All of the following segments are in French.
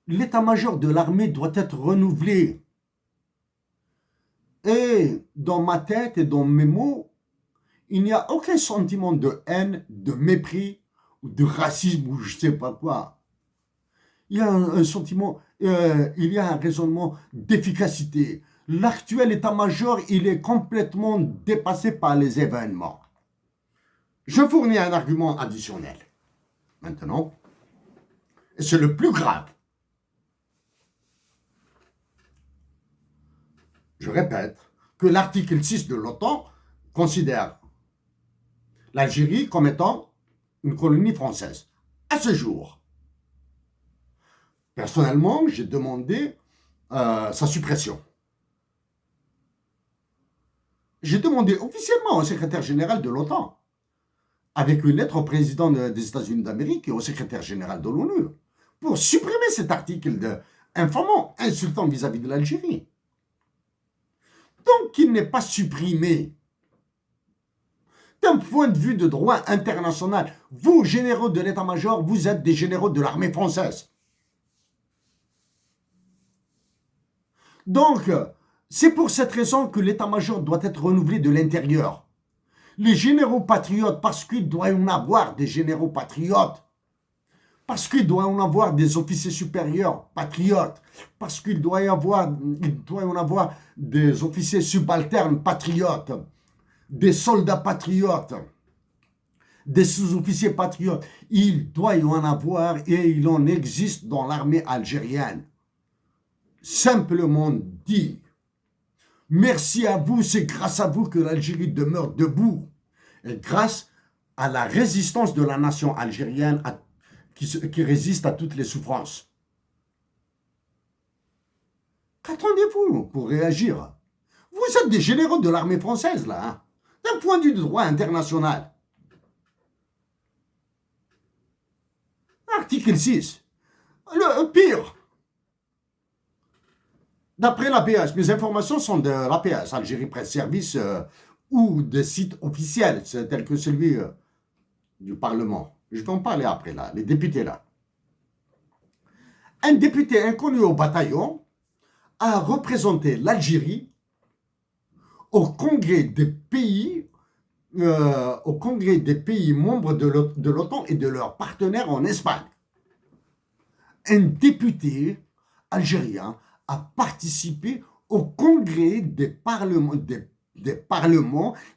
l'état-major de l'armée doit être renouvelé. Et dans ma tête et dans mes mots, il n'y a aucun sentiment de haine, de mépris, ou de racisme, ou je ne sais pas quoi. Il y a un sentiment, il y a un raisonnement d'efficacité. L'actuel état-major, il est complètement dépassé par les événements. Je fournis un argument additionnel. Maintenant, et c'est le plus grave. Je répète que l'article 6 de l'OTAN considère l'Algérie comme étant une colonie française. À ce jour, personnellement, j'ai demandé sa suppression. J'ai demandé officiellement au secrétaire général de l'OTAN, avec une lettre au président des États-Unis d'Amérique et au secrétaire général de l'ONU, pour supprimer cet article infamant, insultant vis-à-vis de l'Algérie. Donc, il n'est pas supprimé. D'un point de vue de droit international, vous, généraux de l'état-major, vous êtes des généraux de l'armée française. Donc, c'est pour cette raison que l'état-major doit être renouvelé de l'intérieur. Les généraux patriotes, parce qu'il doit y en avoir des généraux patriotes, parce qu'il doit y en avoir des officiers supérieurs patriotes, parce qu'il doit y en avoir des officiers subalternes patriotes, des soldats patriotes, des sous-officiers patriotes. Il doit y en avoir et il en existe dans l'armée algérienne. Simplement dit, merci à vous, c'est grâce à vous que l'Algérie demeure debout. Et grâce à la résistance de la nation algérienne qui résiste à toutes les souffrances. Qu'attendez-vous pour réagir? Vous êtes des généraux de l'armée française, là, hein, d'un point de vue du droit international. Article 6. Le pire. D'après l'APS, mes informations sont de l'APS, Algérie Presse Service, ou de sites officiels, tels que celui du Parlement. Je vais en parler après, là, les députés, là. Un député inconnu au bataillon a représenté l'Algérie au congrès des pays membres de l'OTAN et de leurs partenaires en Espagne. Un député algérien a participé au congrès des parlements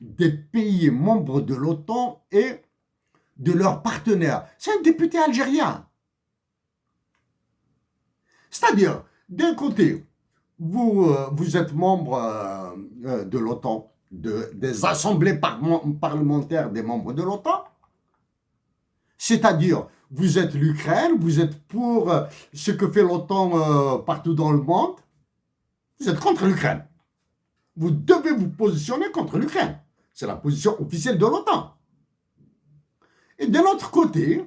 des pays membres de l'OTAN et de leurs partenaires. C'est un député algérien. C'est-à-dire, d'un côté, vous êtes membre de l'OTAN, des assemblées parlementaires des membres de l'OTAN, c'est-à-dire, vous êtes l'Ukraine, vous êtes pour ce que fait l'OTAN partout dans le monde, vous êtes contre l'Ukraine. Vous devez vous positionner contre l'Ukraine. C'est la position officielle de l'OTAN. Et de l'autre côté,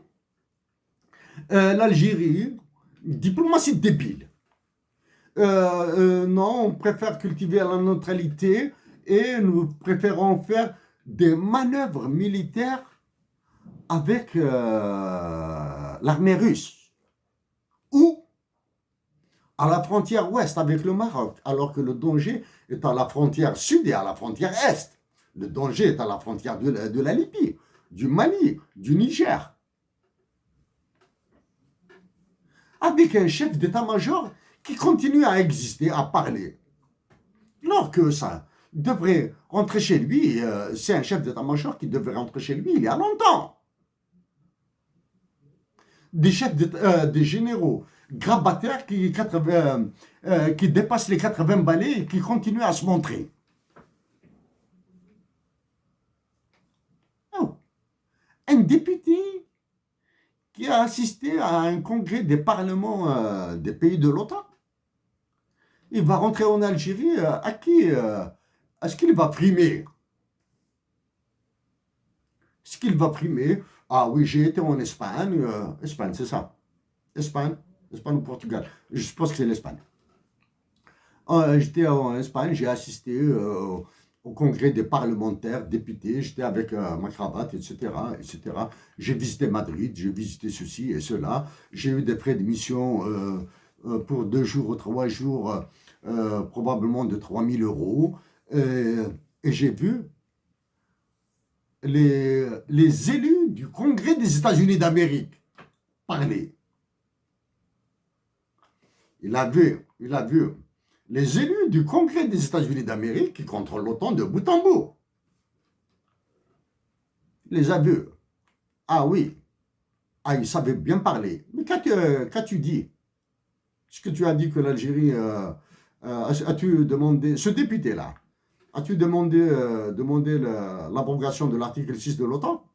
l'Algérie, diplomatie débile. Non, on préfère cultiver la neutralité et nous préférons faire des manœuvres militaires avec l'armée russe ou à la frontière ouest avec le Maroc, alors que le danger est à la frontière sud et à la frontière est. Le danger est à la frontière de la Libye, du Mali, du Niger. Avec un chef d'état-major qui continue à exister, à parler. Alors que ça devrait rentrer chez lui, c'est un chef d'état-major qui devrait rentrer chez lui il y a longtemps. Des généraux grabataires qui dépassent les 80 balais et qui continuent à se montrer. Oh. Un député qui a assisté à un congrès des parlements des pays de l'OTAN. Il va rentrer en Algérie, à qui est-ce qu'il va primer? Est-ce qu'il va primer? Ah oui, j'ai été en Espagne. Espagne, c'est ça. Espagne ou Portugal. Je pense que c'est l'Espagne. J'étais en Espagne, j'ai assisté au congrès des parlementaires, députés, j'étais avec ma cravate, etc., etc. J'ai visité Madrid, j'ai visité ceci et cela. J'ai eu des frais de mission pour 2 jours ou 3 jours, probablement de 3 000 euros. Et j'ai vu les élus du Congrès des États-Unis d'Amérique parler. Il a vu les élus du Congrès des États-Unis d'Amérique qui contrôlent l'OTAN de bout en bout. Il les a vus. Ah oui. Ah, il savait bien parler. Mais qu'as-tu dit? Est-ce que tu as dit que l'Algérie... as-tu demandé... Ce député-là, as-tu demandé l'abrogation de l'article 6 de l'OTAN?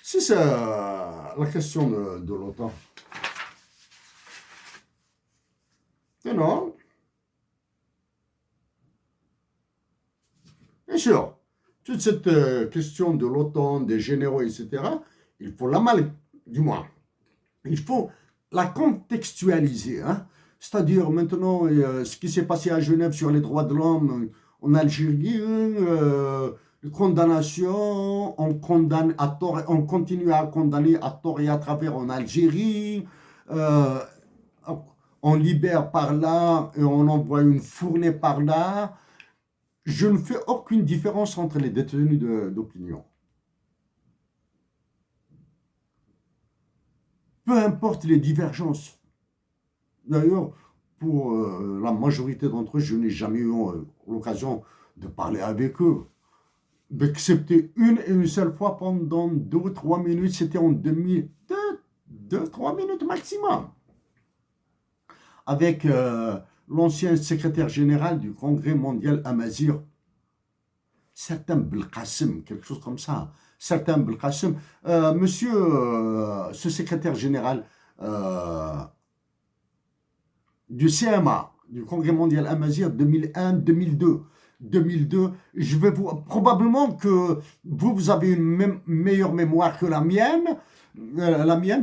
Si c'est la question de l'OTAN. Et non. Bien sûr, toute cette question de l'OTAN, des généraux, etc., il faut du moins, il faut la contextualiser. Hein. C'est-à-dire maintenant, ce qui s'est passé à Genève sur les droits de l'homme en Algérie, condamnation, on condamne à tort, on continue à condamner à tort et à travers en Algérie, on libère par là et on envoie une fournée par là. Je ne fais aucune différence entre les détenus d'opinion. Peu importe les divergences. D'ailleurs, pour la majorité d'entre eux, je n'ai jamais eu l'occasion de parler avec eux. D'excepter une seule fois pendant 2 ou 3 minutes, c'était en 2-3 minutes maximum. Avec l'ancien secrétaire général du Congrès mondial Amazir, certain Belkacem, quelque chose comme ça. Certain Belkacem. Monsieur, ce secrétaire général du CMA, du Congrès mondial Amazir 2001-2002. 2002, je vais probablement que vous avez une meilleure mémoire que la mienne.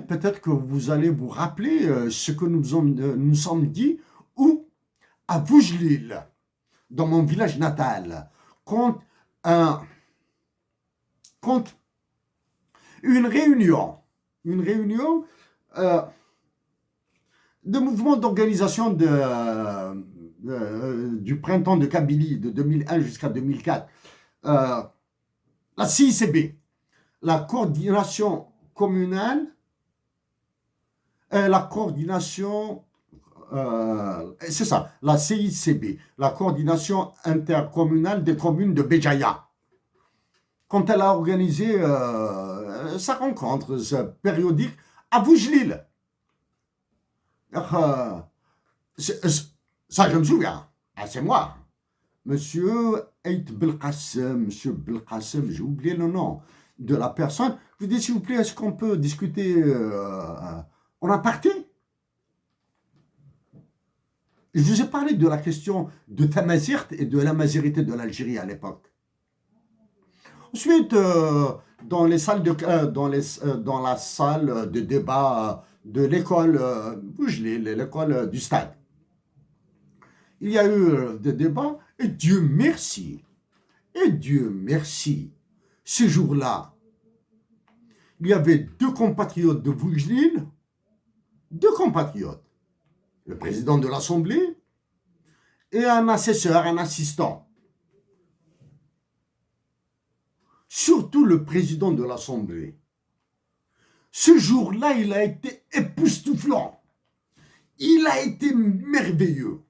Peut-être que vous allez vous rappeler ce que nous sommes dit, ou à Voujlil, dans mon village natal, contre une réunion de mouvement d'organisation du printemps de Kabylie de 2001 jusqu'à 2004, la CICB, la coordination communale, la coordination, c'est ça, la CICB, la coordination intercommunale des communes de Béjaïa, quand elle a organisé sa rencontre périodique à Voujlil. Ça, je me souviens. Ah, c'est moi. Monsieur Ait Belkacem, Monsieur Belkacem, j'ai oublié le nom de la personne. Je vous dis, s'il vous plaît, est-ce qu'on peut discuter en aparté? Je vous ai parlé de la question de Tamazirt et de la mazirité de l'Algérie à l'époque. Ensuite, dans la salle de débat de l'école l'école du stade, il y a eu des débats, et Dieu merci, ce jour-là, il y avait 2 compatriotes de Voujlil, 2 compatriotes, le président de l'Assemblée et un assesseur, un assistant. Surtout le président de l'Assemblée. Ce jour-là, il a été époustouflant. Il a été merveilleux.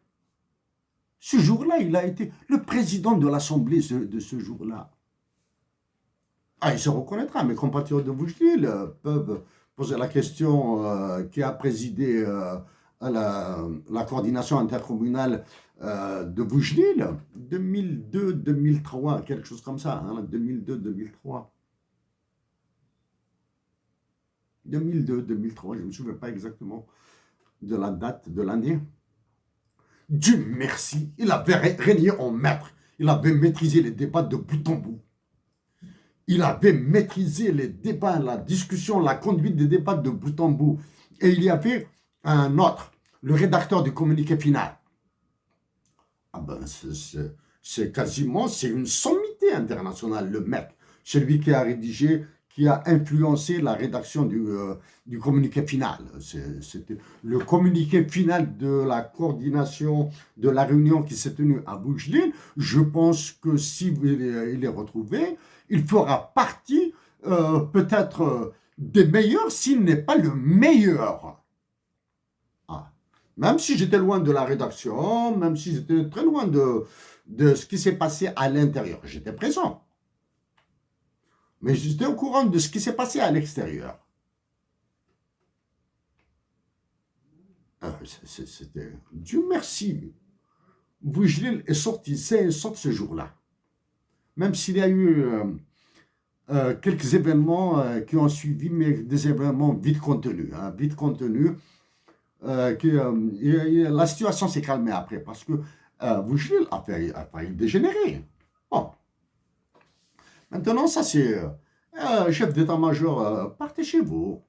Ce jour-là, il a été le président de l'Assemblée de ce jour-là. Ah, il se reconnaîtra. Mes compatriotes de Voujlil peuvent poser la question qui a présidé à la coordination intercommunale de Voujlil, 2002-2003, quelque chose comme ça, hein, 2002-2003. 2002-2003, je ne me souviens pas exactement de la date de l'année. Dieu merci, il avait régné en maître. Il avait maîtrisé les débats de bout en bout. Il avait maîtrisé les débats, la discussion, la conduite des débats de bout en bout. Et il y avait un autre, le rédacteur du communiqué final. Ah ben, c'est quasiment, c'est une sommité internationale, le mec. Celui qui a rédigé, qui a influencé la rédaction du communiqué final. C'était le communiqué final de la coordination de la réunion qui s'est tenue à Boujlil. Je pense que si il est retrouvé, il fera partie peut-être des meilleurs, s'il n'est pas le meilleur. Ah. Même si j'étais loin de la rédaction, même si j'étais très loin de ce qui s'est passé à l'intérieur, j'étais présent. Mais j'étais au courant de ce qui s'est passé à l'extérieur. C'était... Dieu merci. Boujlil est sorti ce jour-là. Même s'il y a eu quelques événements qui ont suivi, mais des événements vite contenus. Hein, vite contenus. La situation s'est calmée après parce que Boujlil a failli dégénérer. Bon. Maintenant, ça c'est chef d'état-major, partez chez vous.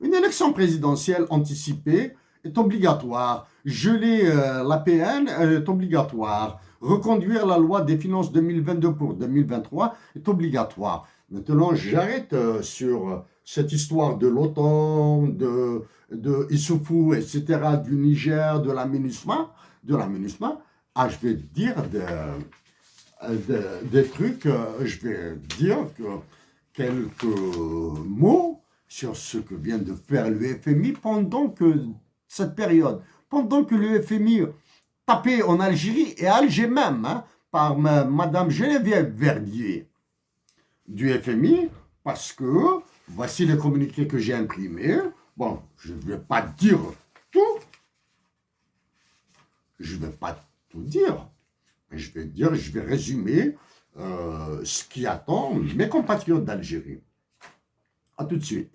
Une élection présidentielle anticipée est obligatoire. Geler l'APN est obligatoire. Reconduire la loi des finances 2022 pour 2023 est obligatoire. Maintenant, j'arrête sur cette histoire de l'OTAN, de Issoufou, etc., du Niger, de la MINUSMA. Je vais dire des trucs, je vais dire quelques mots sur ce que vient de faire le FMI pendant que cette période, pendant que le FMI tapait en Algérie et à Alger même, hein, par Madame Geneviève Verdier du FMI, parce que voici les communiqués que j'ai imprimés. Bon, je ne vais pas dire tout. Je ne vais pas tout dire. Mais je vais résumer ce qui attend mes compatriotes d'Algérie. À tout de suite.